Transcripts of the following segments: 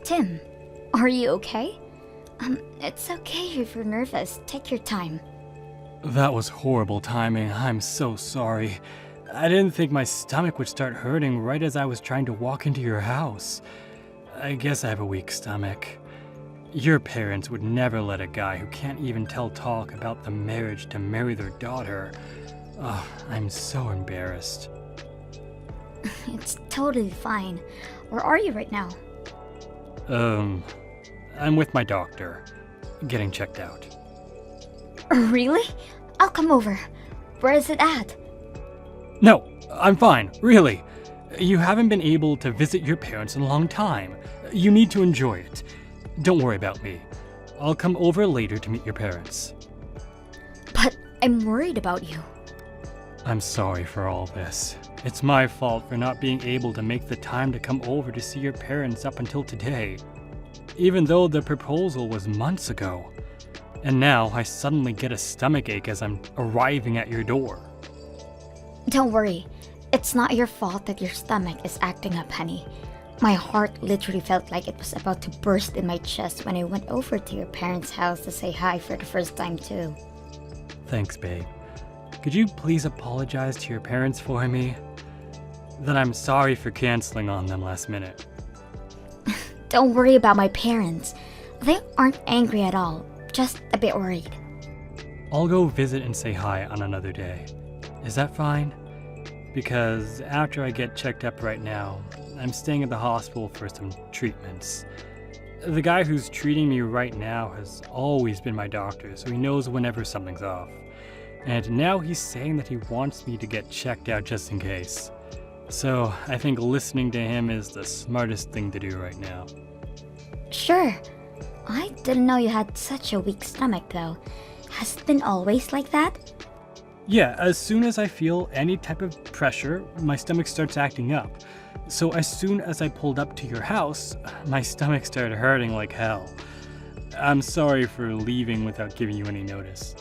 Tim, are you okay? It's okay if you're nervous. Take your time. That was horrible timing. I'm so sorry. I didn't think my stomach would start hurting right as I was trying to walk into your house. I guess I have a weak stomach. Your parents would never let a guy who can't even tell talk about the marriage to marry their daughter. Oh, I'm so embarrassed. It's totally fine. Where are you right now? I'm with my doctor, getting checked out. Really? I'll come over. Where is it at? No, I'm fine, really. You haven't been able to visit your parents in a long time. You need to enjoy it. Don't worry about me. I'll come over later to meet your parents. But I'm worried about you. I'm sorry for all this. It's my fault for not being able to make the time to come over to see your parents up until today. Even though the proposal was months ago. And now I suddenly get a stomachache as I'm arriving at your door. Don't worry. It's not your fault that your stomach is acting up, honey. My heart literally felt like it was about to burst in my chest when I went over to your parents' house to say hi for the first time too. Thanks, babe. Could you please apologize to your parents for me? That I'm sorry for canceling on them last minute. Don't worry about my parents. They aren't angry at all, just a bit worried. I'll go visit and say hi on another day. Is that fine? Because after I get checked up right now, I'm staying at the hospital for some treatments. The guy who's treating me right now has always been my doctor, so he knows whenever something's off. And now he's saying that he wants me to get checked out just in case. So I think listening to him is the smartest thing to do right now. Sure. I didn't know you had such a weak stomach though. Has it been always like that? Yeah, as soon as I feel any type of pressure, my stomach starts acting up. So as soon as I pulled up to your house, my stomach started hurting like hell. I'm sorry for leaving without giving you any notice.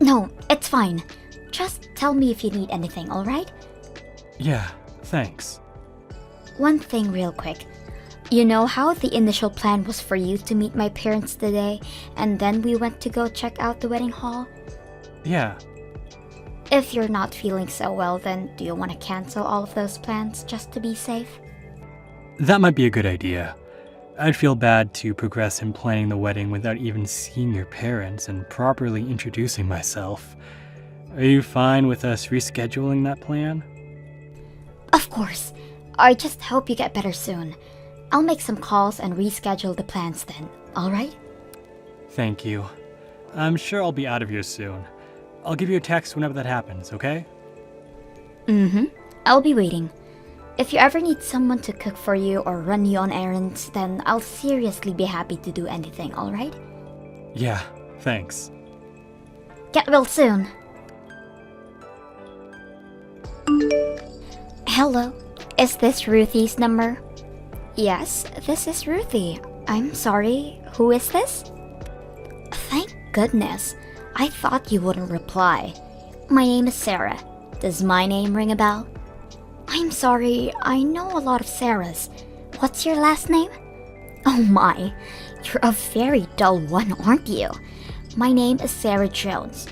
No, it's fine. Just tell me if you need anything, alright? Yeah, thanks. One thing real quick. You know how the initial plan was for you to meet my parents today, and then we went to go check out the wedding hall? Yeah. If you're not feeling so well, then do you want to cancel all of those plans just to be safe? That might be a good idea. I'd feel bad to progress in planning the wedding without even seeing your parents and properly introducing myself. Are you fine with us rescheduling that plan? Of course. I just hope you get better soon. I'll make some calls and reschedule the plans then, alright? Thank you. I'm sure I'll be out of here soon. I'll give you a text whenever that happens, okay? I'll be waiting. If you ever need someone to cook for you or run you on errands, then I'll seriously be happy to do anything, alright? Yeah, thanks. Get well soon. Hello, is this Ruthie's number? Yes, this is Ruthie. I'm sorry, who is this? Thank goodness. I thought you wouldn't reply. My name is Sarah. Does my name ring a bell? I'm sorry, I know a lot of Sarahs. What's your last name? Oh my, you're a very dull one, aren't you? My name is Sarah Jones.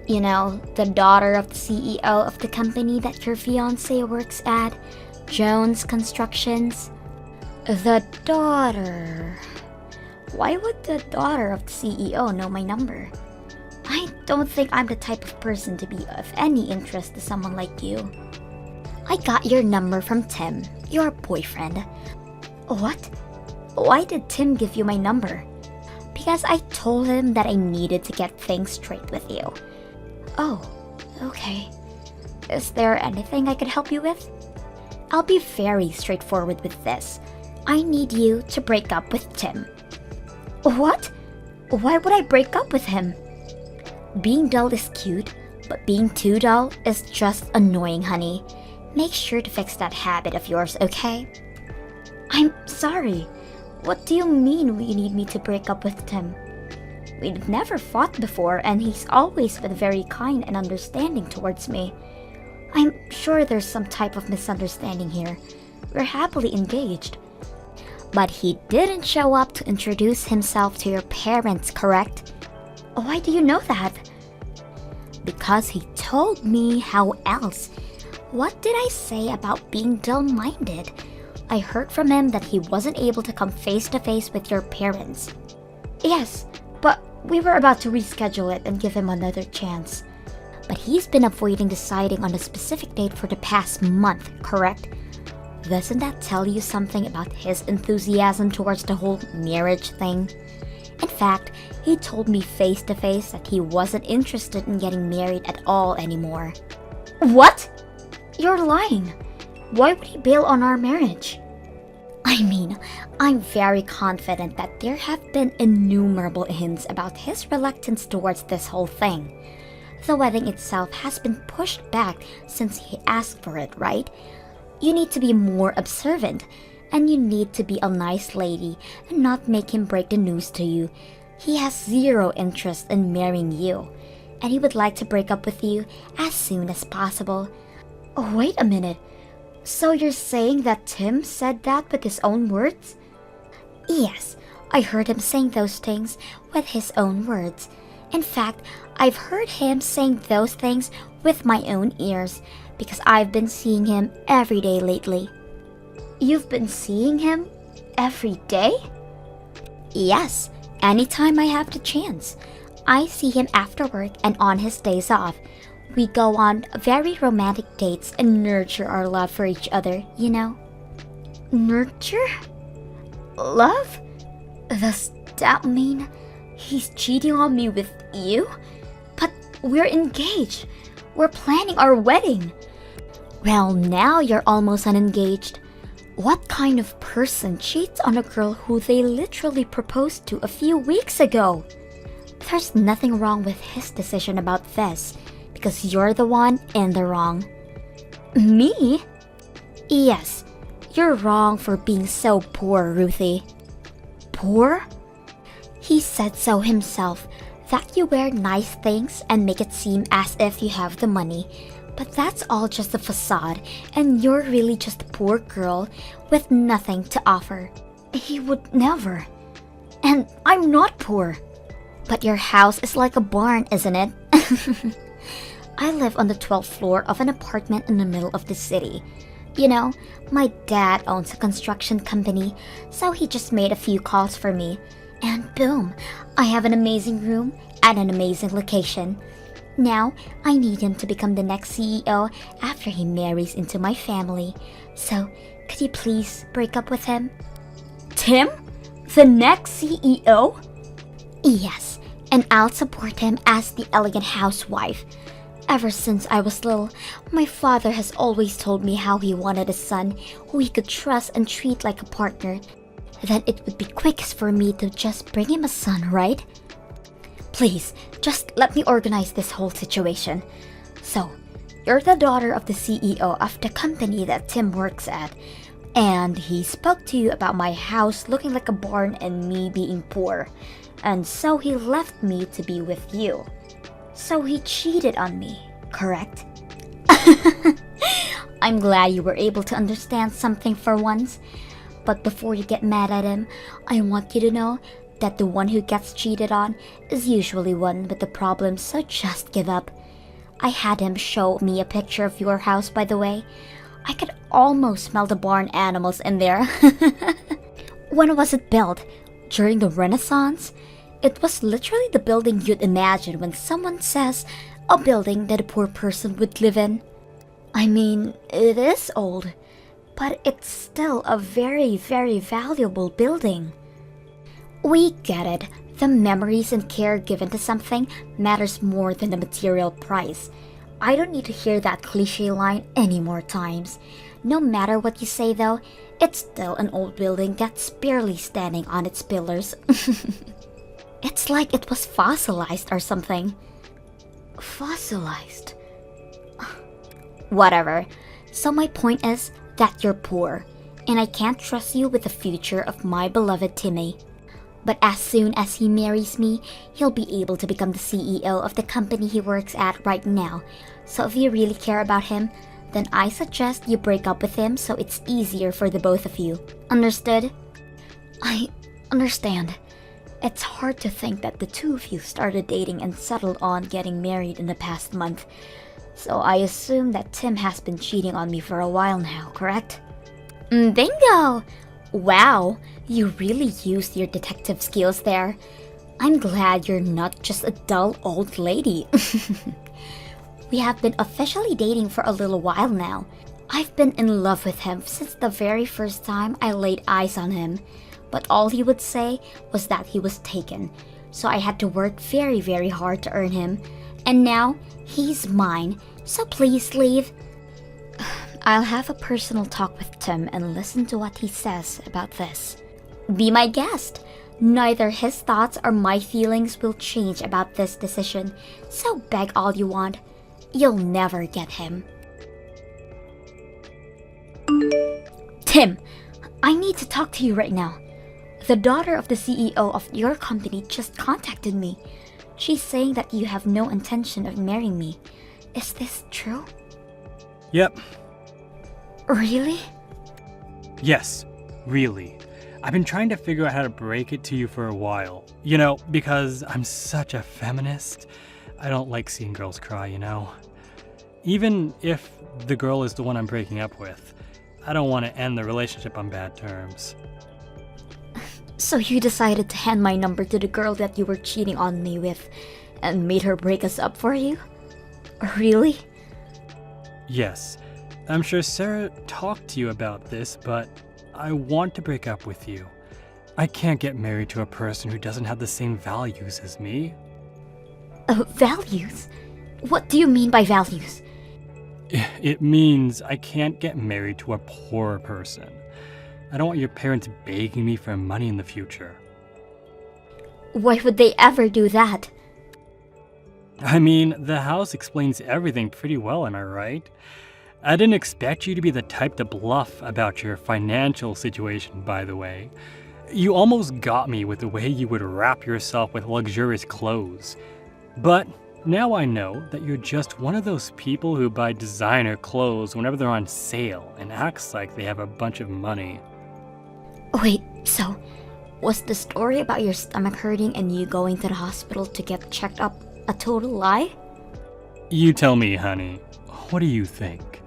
You know, the daughter of the CEO of the company that your fiancé works at, Jones Constructions. The daughter... Why would the daughter of the CEO know my number? I don't think I'm the type of person to be of any interest to someone like you. I got your number from Tim, your boyfriend. What? Why did Tim give you my number? Because I told him that I needed to get things straight with you. Oh, okay. Is there anything I could help you with? I'll be very straightforward with this. I need you to break up with Tim. What? Why would I break up with him? Being dull is cute, but being too dull is just annoying, honey. Make sure to fix that habit of yours, okay? I'm sorry. What do you mean you need me to break up with Tim? We've never fought before, and he's always been very kind and understanding towards me. I'm sure there's some type of misunderstanding here. We're happily engaged. But he didn't show up to introduce himself to your parents, correct? Why do you know that? Because he told me. How else? What did I say about being dull-minded? I heard from him that he wasn't able to come face to face with your parents. Yes, but we were about to reschedule it and give him another chance. But he's been avoiding deciding on a specific date for the past month, correct? Doesn't that tell you something about his enthusiasm towards the whole marriage thing? In fact, he told me face to face that he wasn't interested in getting married at all anymore. What? You're lying. Why would he bail on our marriage? I mean, I'm very confident that there have been innumerable hints about his reluctance towards this whole thing. The wedding itself has been pushed back since he asked for it, right? You need to be more observant, and you need to be a nice lady and not make him break the news to you. He has zero interest in marrying you, and he would like to break up with you as soon as possible. Oh, wait a minute. So you're saying that Tim said that with his own words? Yes, I heard him saying those things with his own words. In fact, I've heard him saying those things with my own ears because I've been seeing him every day lately. You've been seeing him every day? Yes, anytime I have the chance. I see him after work and on his days off. We go on very romantic dates and nurture our love for each other, you know? Nurture? Love? Does that mean he's cheating on me with you? But we're engaged. We're planning our wedding. Well, now you're almost unengaged. What kind of person cheats on a girl who they literally proposed to a few weeks ago? There's nothing wrong with his decision about this, because you're the one in the wrong. Me? Yes, you're wrong for being so poor, Ruthie. Poor? He said so himself, that you wear nice things and make it seem as if you have the money. But that's all just a facade, and you're really just a poor girl with nothing to offer. He would never. And I'm not poor. But your house is like a barn, isn't it? I live on the 12th floor of an apartment in the middle of the city. You know, my dad owns a construction company, so he just made a few calls for me. And boom, I have an amazing room at an amazing location. Now, I need him to become the next CEO after he marries into my family. So, could you please break up with him? Tim? The next CEO? Yes, and I'll support him as the elegant housewife. Ever since I was little, my father has always told me how he wanted a son who he could trust and treat like a partner. Then it would be quickest for me to just bring him a son, right? Please, just let me organize this whole situation. So, you're the daughter of the CEO of the company that Tim works at, and he spoke to you about my house looking like a barn and me being poor, and so he left me to be with you. So he cheated on me, correct? I'm glad you were able to understand something for once. But before you get mad at him, I want you to know that the one who gets cheated on is usually one with the problem, so just give up. I had him show me a picture of your house, by the way. I could almost smell the barn animals in there. When was it built? During the Renaissance? It was literally the building you'd imagine when someone says a building that a poor person would live in. I mean, it is old, but it's still a very, very valuable building. We get it. The memories and care given to something matters more than the material price. I don't need to hear that cliche line any more times. No matter what you say though, it's still an old building that's barely standing on its pillars. It's like it was fossilized or something. Fossilized? Whatever. So my point is that you're poor, and I can't trust you with the future of my beloved Timmy. But as soon as he marries me, he'll be able to become the CEO of the company he works at right now. So if you really care about him, then I suggest you break up with him so it's easier for the both of you. Understood? I understand. It's hard to think that the two of you started dating and settled on getting married in the past month. So I assume that Tim has been cheating on me for a while now, correct? Bingo! Wow, you really used your detective skills there. I'm glad you're not just a dull old lady. We have been officially dating for a little while now. I've been in love with him since the very first time I laid eyes on him. But all he would say was that he was taken. So I had to work very, very hard to earn him. And now, he's mine. So please leave. I'll have a personal talk with Tim and listen to what he says about this. Be my guest. Neither his thoughts or my feelings will change about this decision. So beg all you want. You'll never get him. Tim, I need to talk to you right now. The daughter of the CEO of your company just contacted me. She's saying that you have no intention of marrying me. Is this true? Yep. Really? Yes, really. I've been trying to figure out how to break it to you for a while. You know, because I'm such a feminist. I don't like seeing girls cry, you know. Even if the girl is the one I'm breaking up with, I don't want to end the relationship on bad terms. So you decided to hand my number to the girl that you were cheating on me with and made her break us up for you? Really? Yes. I'm sure Sarah talked to you about this, but I want to break up with you. I can't get married to a person who doesn't have the same values as me. Values? What do you mean by values? It means I can't get married to a poor person. I don't want your parents begging me for money in the future. Why would they ever do that? I mean, the house explains everything pretty well, am I right? I didn't expect you to be the type to bluff about your financial situation, by the way. You almost got me with the way you would wrap yourself with luxurious clothes. But now I know that you're just one of those people who buy designer clothes whenever they're on sale and acts like they have a bunch of money. Wait, so was the story about your stomach hurting and you going to the hospital to get checked up a total lie? You tell me, honey. What do you think?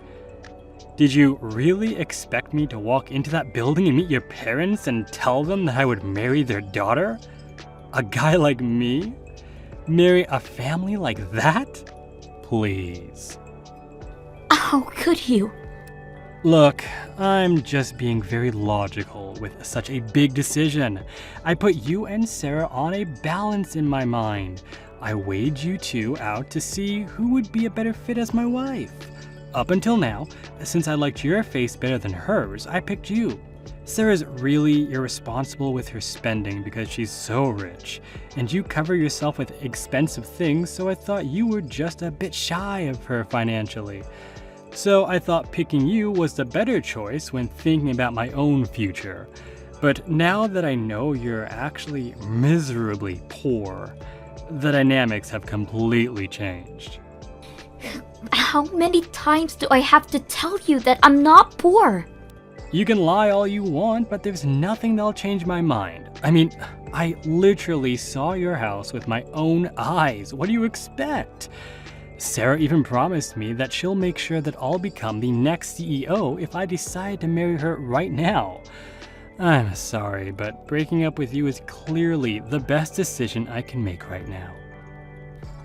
Did you really expect me to walk into that building and meet your parents and tell them that I would marry their daughter? A guy like me? Marry a family like that? Please. How could you? Look, I'm just being very logical with such a big decision. I put you and Sarah on a balance in my mind. I weighed you two out to see who would be a better fit as my wife. Up until now, since I liked your face better than hers, I picked you. Sarah's really irresponsible with her spending because she's so rich, and you cover yourself with expensive things, so I thought you were just a bit shy of her financially. So I thought picking you was the better choice when thinking about my own future. But now that I know you're actually miserably poor, the dynamics have completely changed. How many times do I have to tell you that I'm not poor? You can lie all you want, but there's nothing that'll change my mind. I mean, I literally saw your house with my own eyes. What do you expect? Sarah even promised me that she'll make sure that I'll become the next CEO if I decide to marry her right now. I'm sorry, but breaking up with you is clearly the best decision I can make right now.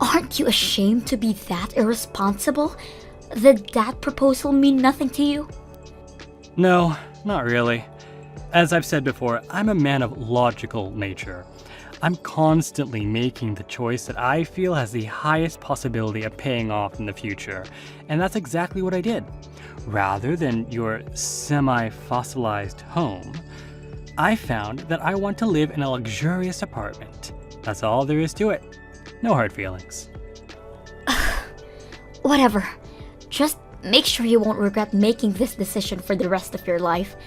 Aren't you ashamed to be that irresponsible? Did that proposal mean nothing to you? No, not really. As I've said before, I'm a man of logical nature. I'm constantly making the choice that I feel has the highest possibility of paying off in the future, and that's exactly what I did. Rather than your semi-fossilized home, I found that I want to live in a luxurious apartment. That's all there is to it. No hard feelings. Whatever. Just make sure you won't regret making this decision for the rest of your life.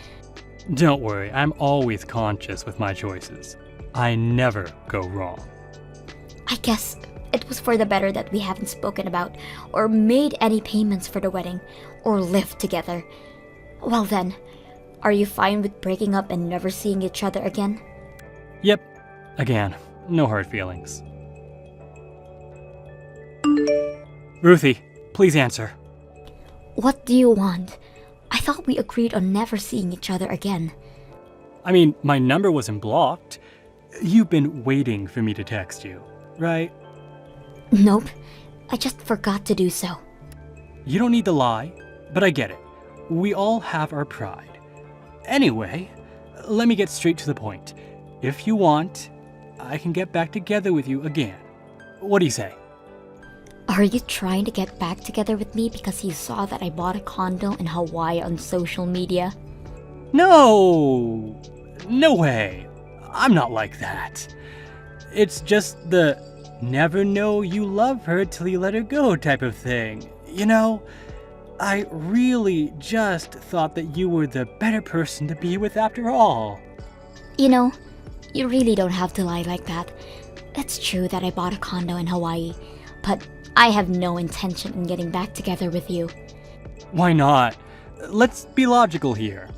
Don't worry, I'm always conscious with my choices. I never go wrong. I guess it was for the better that we haven't spoken about or made any payments for the wedding or lived together. Well then, Are you fine with breaking up and never seeing each other again? Yep. Again, no hard feelings. Ruthie, please answer. What do you want? I thought we agreed on never seeing each other again. I mean, my number wasn't blocked. You've been waiting for me to text you, right? Nope, I just forgot to do so. You don't need to lie, but I get it. We all have our pride. Anyway, let me get straight to the point. If you want, I can get back together with you again. What do you say? Are you trying to get back together with me because you saw that I bought a condo in Hawaii on social media? No! No way! I'm not like that. It's just the never know you love her till you let her go type of thing. You know, I really just thought that you were the better person to be with after all. You know, you really don't have to lie like that. It's true that I bought a condo in Hawaii, but I have no intention in getting back together with you. Why not? Let's be logical here.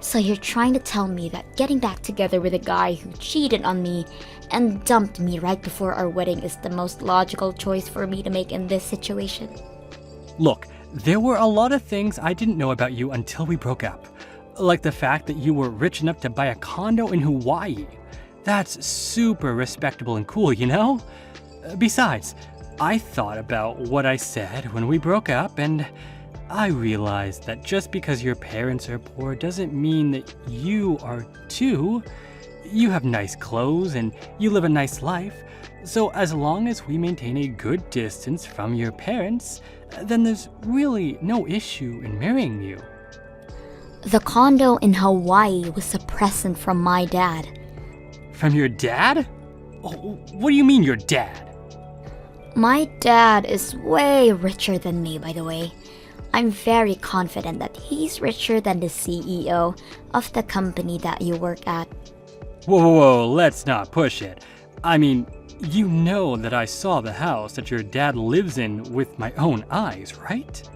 So you're trying to tell me that getting back together with a guy who cheated on me and dumped me right before our wedding is the most logical choice for me to make in this situation? Look, there were a lot of things I didn't know about you until we broke up. Like the fact that you were rich enough to buy a condo in Hawaii. That's super respectable and cool, you know? Besides, I thought about what I said when we broke up, and I realized that just because your parents are poor doesn't mean that you are too. You have nice clothes and you live a nice life. So as long as we maintain a good distance from your parents, then there's really no issue in marrying you. The condo in Hawaii was a present from my dad. From your dad? Oh, what do you mean your dad? My dad is way richer than me, by the way. I'm very confident that he's richer than the CEO of the company that you work at. Whoa, let's not push it. I mean, you know that I saw the house that your dad lives in with my own eyes, right?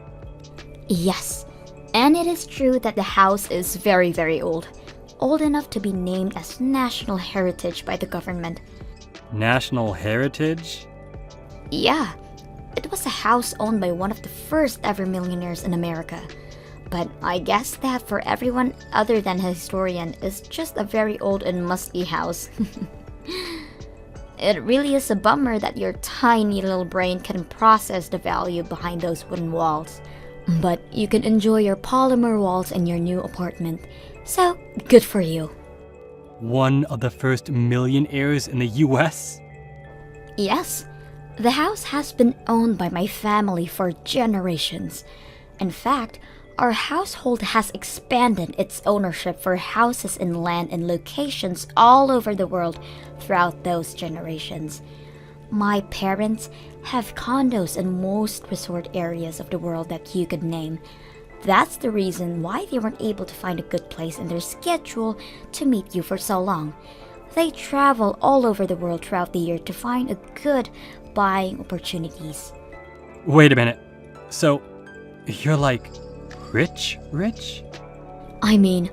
Yes, and it is true that the house is very, very old. Old enough to be named as National Heritage by the government. National Heritage? Yeah, it was a house owned by one of the first ever millionaires in America. But I guess that for everyone other than a historian is just a very old and musty house. It really is a bummer that your tiny little brain can process the value behind those wooden walls. But you can enjoy your polymer walls in your new apartment. So, good for you. One of the first millionaires in the US? Yes, the house has been owned by my family for generations. In fact, our household has expanded its ownership for houses and land in locations all over the world throughout those generations. My parents have condos in most resort areas of the world that you could name. That's the reason why they weren't able to find a good place in their schedule to meet you for so long. They travel all over the world throughout the year to find a good buying opportunities. Wait a minute. So, you're like rich? I mean,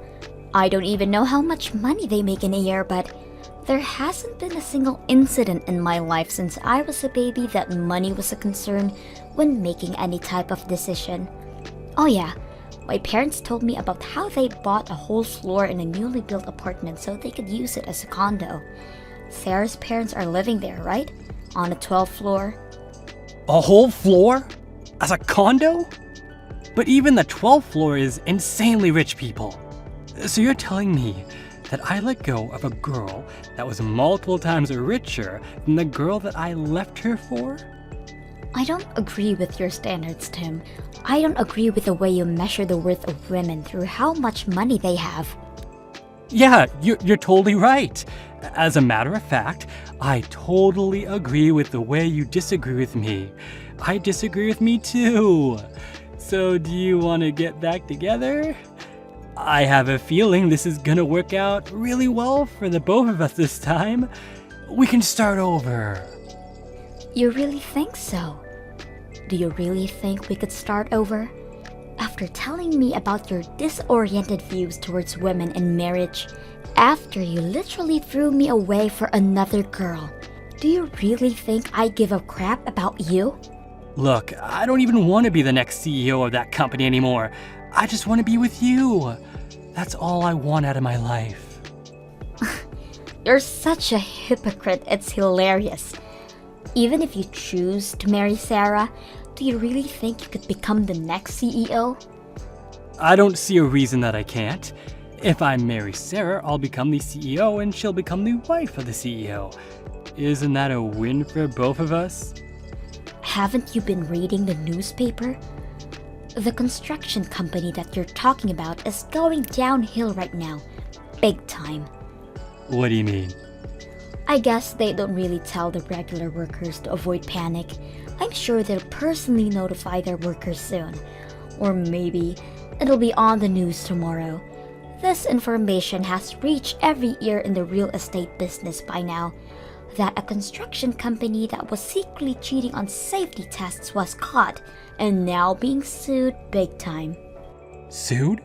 I don't even know how much money they make in a year, but there hasn't been a single incident in my life since I was a baby that money was a concern when making any type of decision. Oh yeah, my parents told me about how they bought a whole floor in a newly built apartment so they could use it as a condo. Sarah's parents are living there, right? On the 12th floor. A whole floor? As a condo? But even the 12th floor is insanely rich people. So you're telling me that I let go of a girl that was multiple times richer than the girl that I left her for? I don't agree with your standards, Tim. I don't agree with the way you measure the worth of women through how much money they have. Yeah, you're totally right. As a matter of fact, I totally agree with the way you disagree with me. I disagree with me too. So do you want to get back together? I have a feeling this is gonna work out really well for the both of us this time. We can start over. You really think so? Do you really think we could start over? Of after telling me about your disoriented views towards women and marriage, after you literally threw me away for another girl. Do you really think I give a crap about you? Look, I don't even want to be the next CEO of that company anymore. I just want to be with you. That's all I want out of my life. You're such a hypocrite, it's hilarious. Even if you choose to marry Sarah, do you really think you could become the next CEO? I don't see a reason that I can't. If I marry Sarah, I'll become the CEO and she'll become the wife of the CEO. Isn't that a win for both of us? Haven't you been reading the newspaper? The construction company that you're talking about is going downhill right now. Big time. What do you mean? I guess they don't really tell the regular workers to avoid panic. I'm sure they'll personally notify their workers soon. Or maybe it'll be on the news tomorrow. This information has reached every ear in the real estate business by now. That a construction company that was secretly cheating on safety tests was caught and now being sued big time. Sued?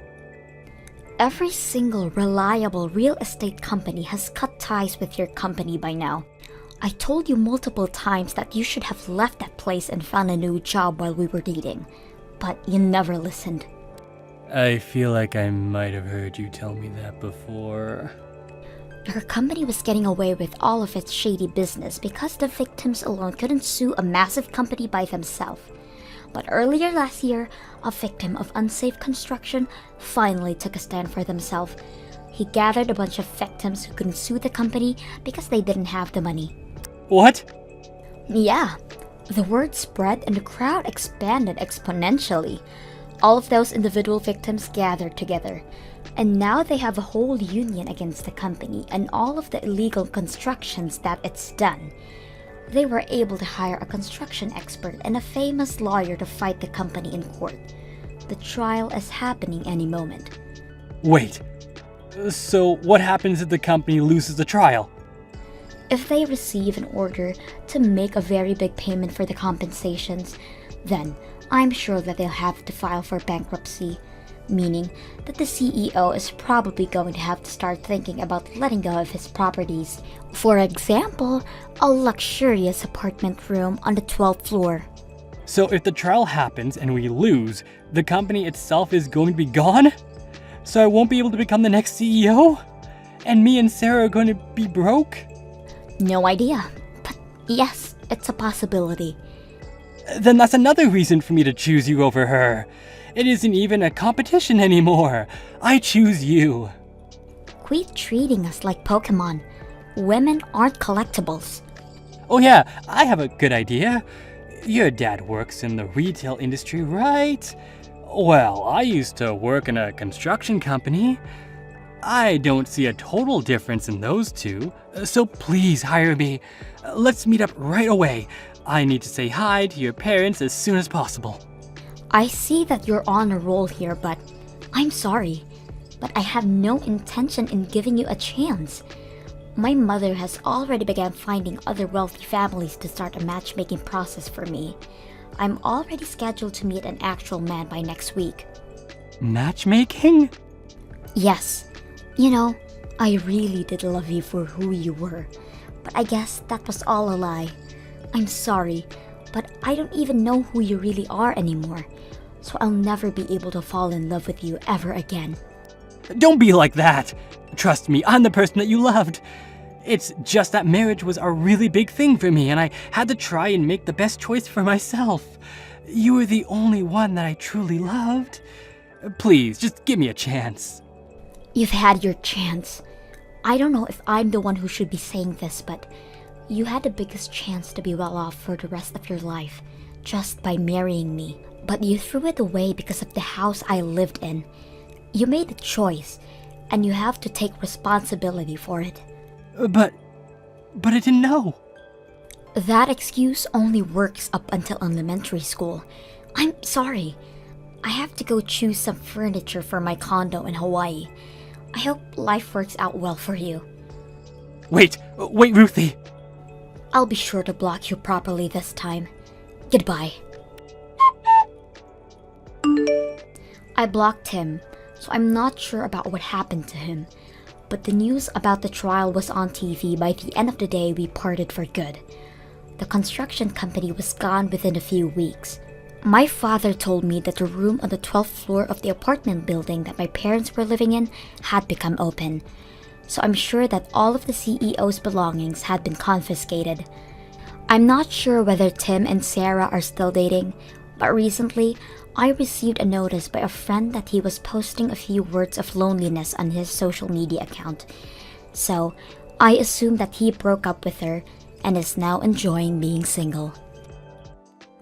Every single reliable real estate company has cut ties with your company by now. I told you multiple times that you should have left that place and found a new job while we were dating, but you never listened. I feel like I might have heard you tell me that before. Her company was getting away with all of its shady business because the victims alone couldn't sue a massive company by themselves. But earlier last year, a victim of unsafe construction finally took a stand for themselves. He gathered a bunch of victims who couldn't sue the company because they didn't have the money. What? Yeah, the word spread and the crowd expanded exponentially. All of those individual victims gathered together. And now they have a whole union against the company and all of the illegal constructions that it's done. They were able to hire a construction expert and a famous lawyer to fight the company in court. The trial is happening any moment. Wait, so what happens if the company loses the trial? If they receive an order to make a very big payment for the compensations, then I'm sure that they'll have to file for bankruptcy, meaning that the CEO is probably going to have to start thinking about letting go of his properties. For example, a luxurious apartment room on the 12th floor. So if the trial happens and we lose, the company itself is going to be gone? So I won't be able to become the next CEO? And me and Sarah are going to be broke? No idea, but yes, it's a possibility. Then that's another reason for me to choose you over her. It isn't even a competition anymore. I choose you. Quit treating us like Pokemon. Women aren't collectibles. Oh yeah, I have a good idea. Your dad works in the retail industry, right? Well, I used to work in a construction company. I don't see a total difference in those two, so please hire me. Let's meet up right away. I need to say hi to your parents as soon as possible. I see that you're on a roll here, but I'm sorry. But I have no intention in giving you a chance. My mother has already begun finding other wealthy families to start a matchmaking process for me. I'm already scheduled to meet an actual man by next week. Matchmaking? Yes. You know, I really did love you for who you were. But I guess that was all a lie. I'm sorry, but I don't even know who you really are anymore. So I'll never be able to fall in love with you ever again. Don't be like that. Trust me, I'm the person that you loved. It's just that marriage was a really big thing for me and I had to try and make the best choice for myself. You were the only one that I truly loved. Please, just give me a chance. You've had your chance. I don't know if I'm the one who should be saying this, but you had the biggest chance to be well off for the rest of your life just by marrying me. But you threw it away because of the house I lived in. You made a choice, and you have to take responsibility for it. But I didn't know. That excuse only works up until elementary school. I'm sorry. I have to go choose some furniture for my condo in Hawaii. I hope life works out well for you. Wait, Ruthie. I'll be sure to block you properly this time. Goodbye. I blocked him, so I'm not sure about what happened to him. But the news about the trial was on TV. By the end of the day, we parted for good. The construction company was gone within a few weeks. My father told me that the room on the 12th floor of the apartment building that my parents were living in had become open. So I'm sure that all of the CEO's belongings had been confiscated. I'm not sure whether Tim and Sarah are still dating, but recently, I received a notice by a friend that he was posting a few words of loneliness on his social media account. So, I assume that he broke up with her and is now enjoying being single.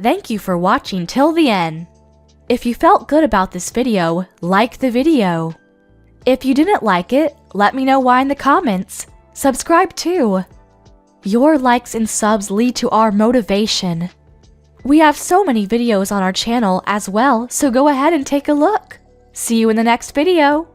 Thank you for watching till the end. If you felt good about this video, like the video. If you didn't like it, let me know why in the comments. Subscribe too. Your likes and subs lead to our motivation. We have so many videos on our channel as well, so go ahead and take a look. See you in the next video.